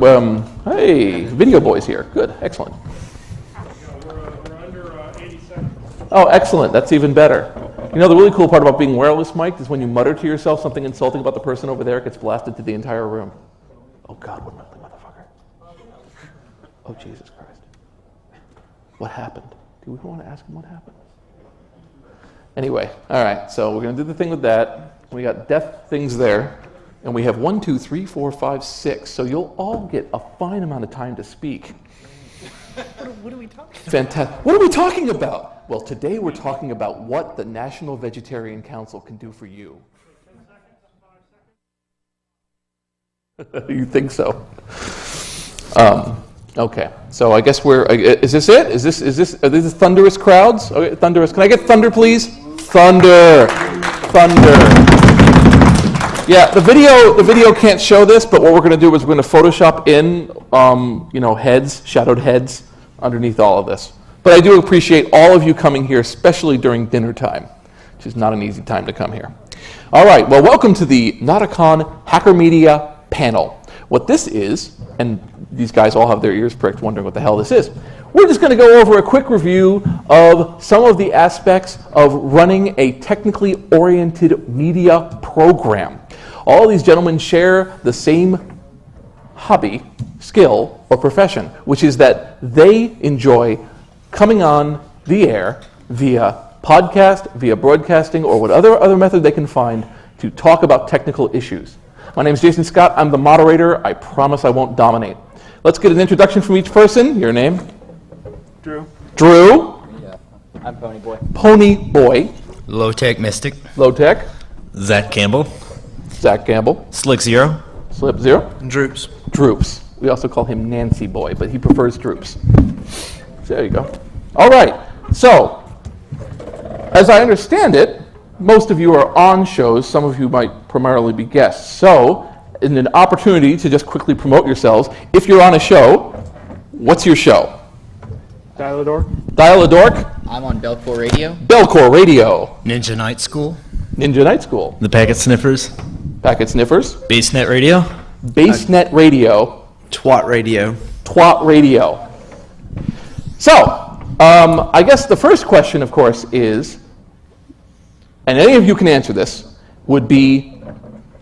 Hey, Video Boy's here. Good, excellent. We're under 80 seconds. Oh, excellent. That's even better. You know, the really cool part about being wireless mic'd is when you mutter to yourself something insulting about the person over there, it gets blasted to the entire room. Oh, God, what an ugly motherfucker. Oh, Jesus Christ. What happened? Do we want to ask him what happened? Anyway, all right, so we're going to do the thing with that. We got death things there. And we have 1, 2, 3, 4, 5, 6. So you'll all get a fine amount of time to speak. What are we talking about? Fantastic. What are we talking about? Well, today we're talking about what the National Vegetarian Council can do for you. You think so? Okay. So I guess is this it? Are these thunderous crowds? Okay, thunderous. Can I get thunder, please? Thunder. Yeah, the video can't show this, but what we're going to do is we're going to Photoshop in, shadowed heads underneath all of this. But I do appreciate all of you coming here, especially during dinner time, which is not an easy time to come here. All right, well, welcome to the Nauticon Hacker Media panel. What this is, and these guys all have their ears pricked wondering what the hell this is, we're just going to go over a quick review of some of the aspects of running a technically oriented media program. All these gentlemen share the same hobby, skill, or profession, which is that they enjoy coming on the air via podcast, via broadcasting, or whatever other method they can find to talk about technical issues. My name is Jason Scott. I'm the moderator. I promise I won't dominate. Let's get an introduction from each person. Your name? Drew. Drew. Yeah, I'm Pony Boy. Pony Boy. Low Tech Mystic. Low Tech. Zach Campbell. Zach Campbell. Slick Zero. Slip Zero. Droops. Droops. We also call him Nancy Boy, but he prefers Droops. So there you go. All right. So, as I understand it, most of you are on shows. Some of you might primarily be guests. So, in an opportunity to just quickly promote yourselves, if you're on a show, what's your show? Dial-a-Dork. Dial-a-Dork. I'm on Belcore Radio. Belcore Radio. Ninja Night School. Ninja Night School. The Packet Sniffers. Packet Sniffers. BaseNet Radio. BaseNet Radio. Twat Radio. Twat Radio. So, I guess the first question, of course, is, and any of you can answer this, would be,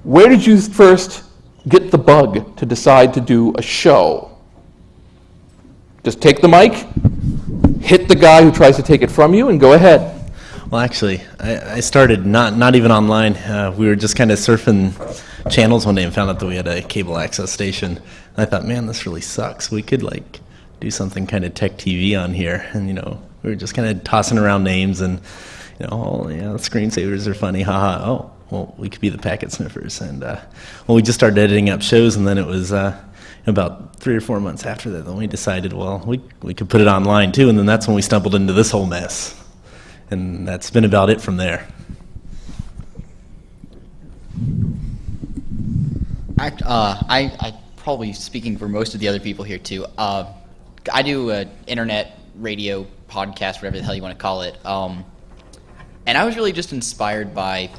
where did you first get the bug to decide to do a show? Just take the mic, hit the guy who tries to take it from you, and go ahead. Well, actually, I started not even online. We were just kind of surfing channels one day and found out that we had a cable access station. And I thought, man, this really sucks. We could do something kind of tech TV on here. And we were just kind of tossing around names and the screensavers are funny. Haha. Oh, well, we could be the Packet Sniffers. And we just started editing up shows, and then it was about 3 or 4 months after that, then we decided, well, we could put it online too, and then that's when we stumbled into this whole mess. And that's been about it from there. I probably speaking for most of the other people here too. I do an internet radio podcast, whatever the hell you want to call it. And I was really just inspired by,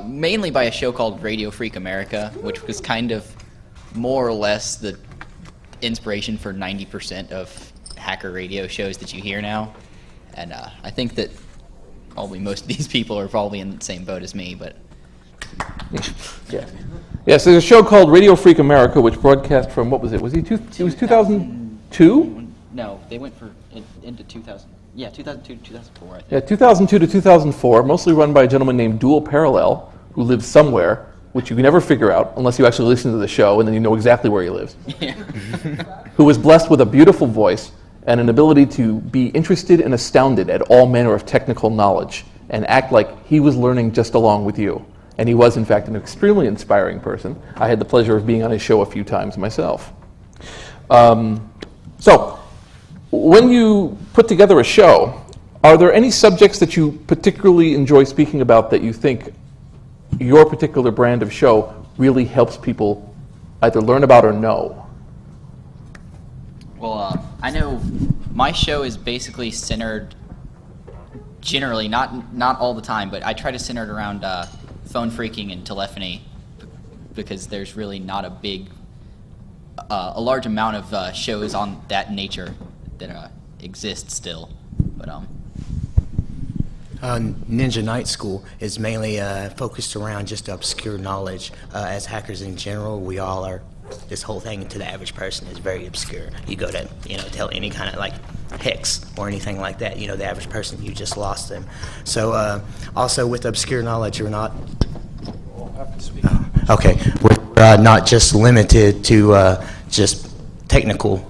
mainly by a show called Radio Freak America, which was kind of more or less the inspiration for 90% of hacker radio shows that you hear now. And I think that probably most of these people are probably in the same boat as me, but... Yeah. Yes, there's a show called Radio Freak America, which broadcast from, what was it? It was 2002? No, they went into 2000. Yeah, 2002 to 2004, I think. Yeah, 2002 to 2004, mostly run by a gentleman named Dual Parallel, who lives somewhere, which you can never figure out unless you actually listen to the show, and then you know exactly where he lives. Yeah. Who was blessed with a beautiful voice and an ability to be interested and astounded at all manner of technical knowledge and act like he was learning just along with you. And he was, in fact, an extremely inspiring person. I had the pleasure of being on his show a few times myself. So, when you put together a show, are there any subjects that you particularly enjoy speaking about that you think your particular brand of show really helps people either learn about or know? Well, I know my show is basically centered, generally, not all the time, but I try to center it around phone phreaking and telephony, because there's really not a big a large amount of shows on that nature that exist still. But Ninja Night School is mainly focused around just obscure knowledge. As hackers in general, we all are. This whole thing to the average person is very obscure. You go to, tell any kind of like hex or anything like that, the average person, you just lost them. So also with obscure knowledge, you're not. Okay, we're not just limited to just technical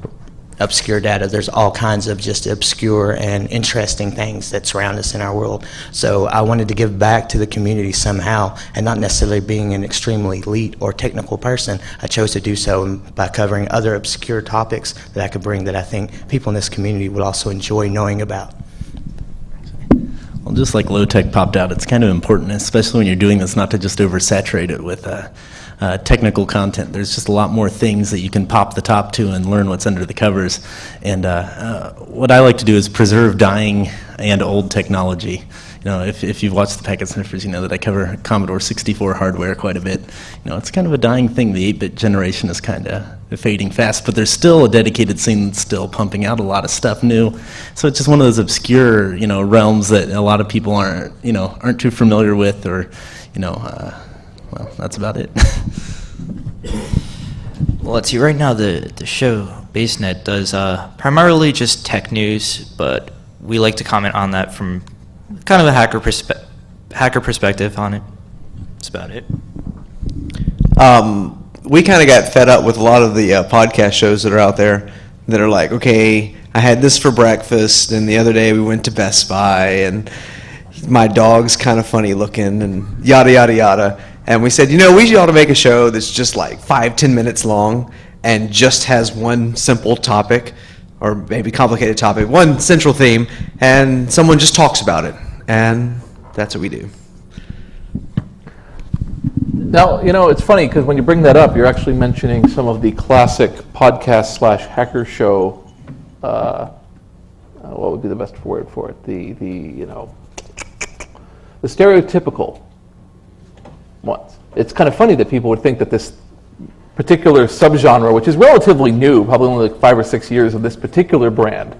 obscure data. There's all kinds of just obscure and interesting things that surround us in our world. So I wanted to give back to the community somehow, and not necessarily being an extremely elite or technical person. I chose to do so by covering other obscure topics that I could bring that I think people in this community would also enjoy knowing about. Well, just like low tech popped out, it's kind of important, especially when you're doing this, not to just oversaturate it with technical content. There's just a lot more things that you can pop the top to and learn what's under the covers. And what I like to do is preserve dying and old technology. If you've watched the Packet Sniffers, you know that I cover Commodore 64 hardware quite a bit. It's kind of a dying thing. The 8-bit generation is kind of fading fast, but there's still a dedicated scene that's still pumping out a lot of stuff new. So it's just one of those obscure, realms that a lot of people aren't too familiar with, or, well, that's about it. Well, let's see. Right now, the show BaseNet does primarily just tech news, but we like to comment on that from kind of a hacker perspective on it. That's about it. We kind of got fed up with a lot of the podcast shows that are out there that are like, okay, I had this for breakfast, and the other day we went to Best Buy, and my dog's kind of funny looking, and yada, yada, yada. And we said, we ought to make a show that's just like 5-10 minutes long and just has one simple topic, or maybe complicated topic, one central theme, and someone just talks about it. And that's what we do. Now, it's funny because when you bring that up, you're actually mentioning some of the classic podcast/hacker show, what would be the best word for it? The stereotypical ones. It's kind of funny that people would think that this particular subgenre, which is relatively new, probably only like 5 or 6 years of this particular brand,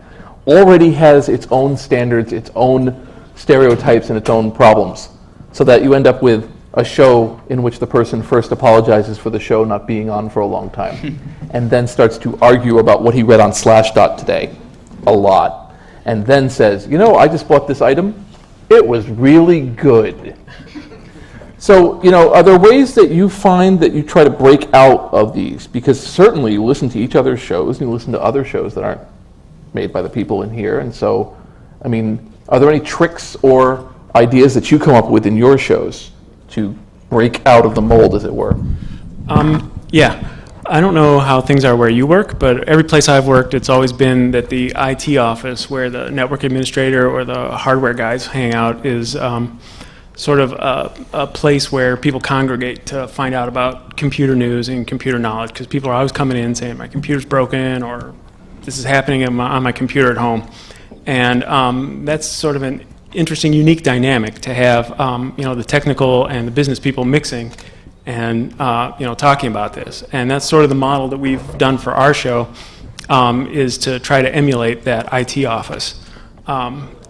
already has its own standards, its own stereotypes, and its own problems, so that you end up with a show in which the person first apologizes for the show not being on for a long time, and then starts to argue about what he read on Slashdot today a lot, and then says, I just bought this item. It was really good. So, are there ways that you find that you try to break out of these? Because certainly you listen to each other's shows, and you listen to other shows that aren't made by the people in here, and so, are there any tricks or ideas that you come up with in your shows to break out of the mold, as it were? Yeah. I don't know how things are where you work, but every place I've worked, it's always been that the IT office, where the network administrator or the hardware guys hang out, is sort of a place where people congregate to find out about computer news and computer knowledge, because people are always coming in saying, my computer's broken, or this is happening on my computer at home. And that's sort of an interesting, unique dynamic to have, the technical and the business people mixing and, talking about this. And that's sort of the model that we've done for our show, is to try to emulate that IT office.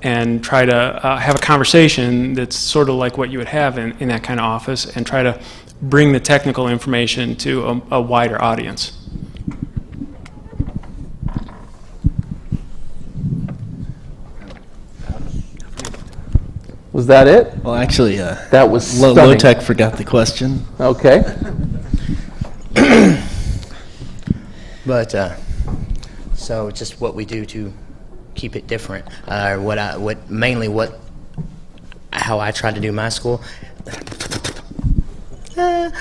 And try to have a conversation that's sort of like what you would have in that kind of office, and try to bring the technical information to a wider audience. Was that it? Well, actually, That was stunning. Low Tech forgot the question. Okay. But so just what we do to keep it different, how I try to do my school. I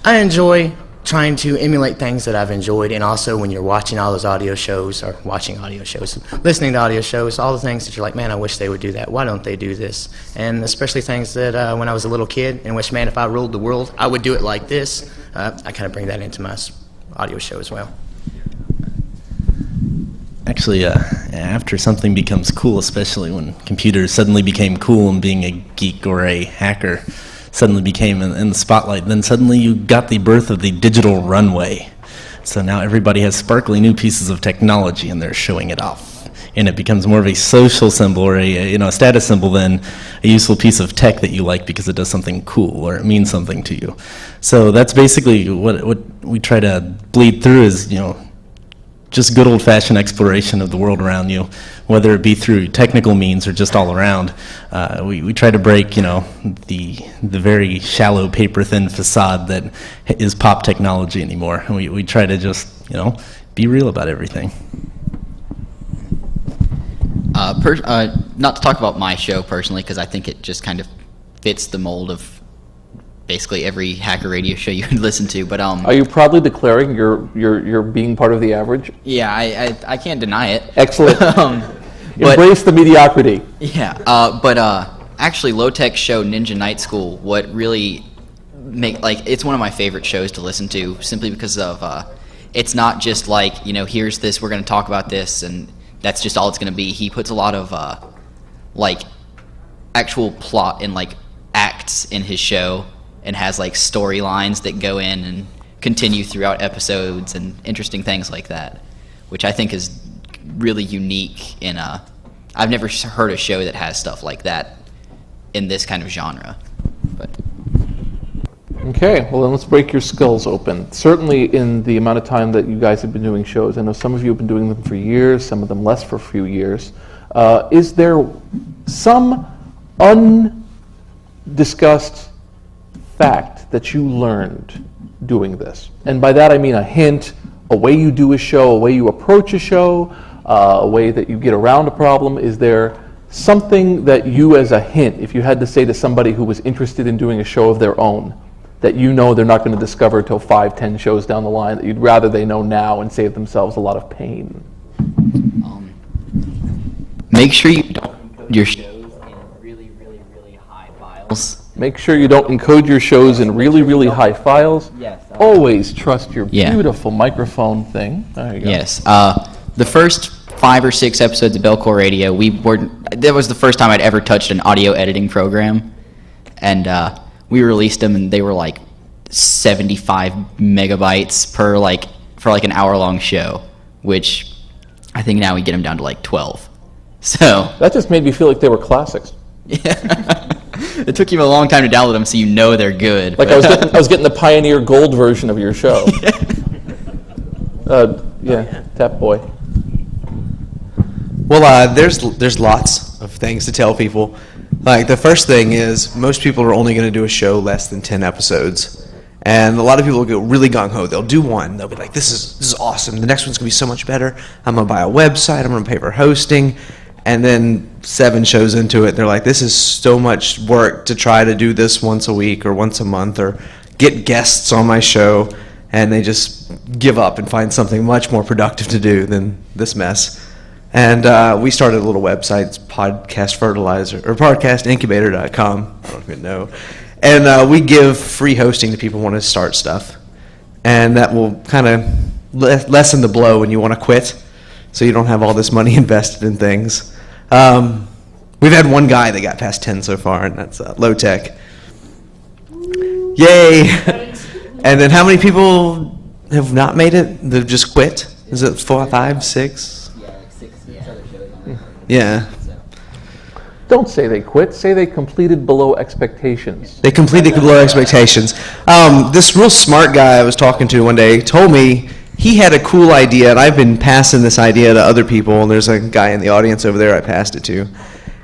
enjoy trying to emulate things that I've enjoyed, and also when you're watching all those audio shows, or listening to audio shows, all the things that you're like, man, I wish they would do that. Why don't they do this? And especially things that when I was a little kid, and wish, man, if I ruled the world, I would do it like this. I kind of bring that into my audio show as well. Actually, after something becomes cool, especially when computers suddenly became cool and being a geek or a hacker suddenly became in the spotlight, then suddenly you got the birth of the digital runway, So now everybody has sparkly new pieces of technology and they're showing it off. And it becomes more of a social symbol or a status symbol than a useful piece of tech that you like because it does something cool or it means something to you. So that's basically what we try to bleed through is, just good old-fashioned exploration of the world around you, whether it be through technical means or just all around. We try to break, the very shallow, paper-thin facade that is pop technology anymore. And we try to just, be real about everything. Not to talk about my show personally, because I think it just kind of fits the mold of basically every hacker radio show you would listen to. But Are you proudly declaring you're being part of the average? yeah, I can't deny it. Excellent. But Embrace the mediocrity. yeah, but actually, Low Tech show Ninja Night School. What really it's one of my favorite shows to listen to, simply because of it's not just like here's this, we're going to talk about this, and that's just all it's going to be. He puts a lot of actual plot and acts in his show, and has storylines that go in and continue throughout episodes and interesting things like that, which I think is really unique in I've never heard a show that has stuff like that in this kind of genre. But Okay, well then let's break your skulls open. Certainly in the amount of time that you guys have been doing shows, I know some of you have been doing them for years, some of them less for a few years. Is there some undiscussed fact that you learned doing this? And by that I mean a hint, a way you do a show, a way you approach a show, a way that you get around a problem. Is there something that you, as a hint, if you had to say to somebody who was interested in doing a show of their own, that they're not going to discover till 5-10 shows down the line, that you'd rather they know now and save themselves a lot of pain? make sure you don't encode your shows in really, really, really high files. Make sure you don't encode your shows in really, really high files. Yes. Always trust your Yeah. beautiful microphone thing. There you go. Yes. The first 5 or 6 episodes of Belcore Radio, that was the first time I'd ever touched an audio editing program. And we released them, and they were 75 megabytes for an hour-long show, which I think now we get them down to 12. So That just made me feel like they were classics. it took you a long time to download them, so they're good. Like I was getting the Pioneer Gold version of your show. Yeah, Tap Boy. Well, there's lots of things to tell people. The first thing is most people are only going to do a show less than 10 episodes. And a lot of people will go really gung-ho. They'll do one. They'll be like, this is awesome. The next one's going to be so much better. I'm going to buy a website. I'm going to pay for hosting. And then 7 shows into it, they're like, this is so much work to try to do this once a week or once a month or get guests on my show. And they just give up and find something much more productive to do than this mess. And we started a little website, it's Podcast Fertilizer, or podcastincubator.com. I don't even know. And we give free hosting to people who want to start stuff. And that will kind of lessen the blow when you want to quit, so you don't have all this money invested in things. We've had one guy that got past 10 so far, and that's Low Tech. Yay! And then how many people have not made it? They've just quit? Is it 4, 5, 6? Yeah. Don't say they quit. Say they completed below expectations. They completed below expectations. This real smart guy I was talking to one day told me he had a cool idea, and I've been passing this idea to other people, and there's a guy in the audience over there I passed it to.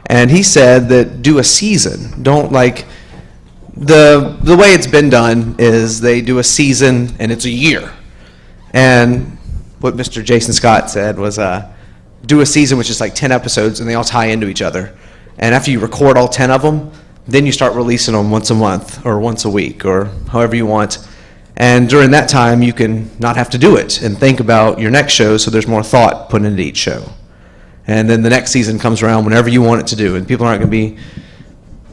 And he said that do a season. Don't the way it's been done is they do a season and it's a year. And what Mr. Jason Scott said was do a season which is 10 episodes and they all tie into each other. And after you record all 10 of them, then you start releasing them once a month or once a week or however you want. And during that time, you can not have to do it and think about your next show, so there's more thought put into each show. And then the next season comes around whenever you want it to do, and people aren't going to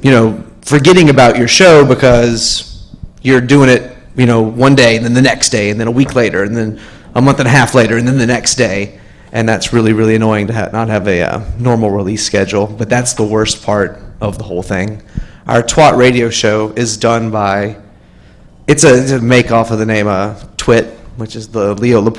be, forgetting about your show because you're doing it, one day and then the next day and then a week later and then a month and a half later and then the next day. And that's really, really annoying to not have a normal release schedule. But that's the worst part of the whole thing. Our Twat radio show is done by, it's a make off of the name Twit, which is the Leo Laporte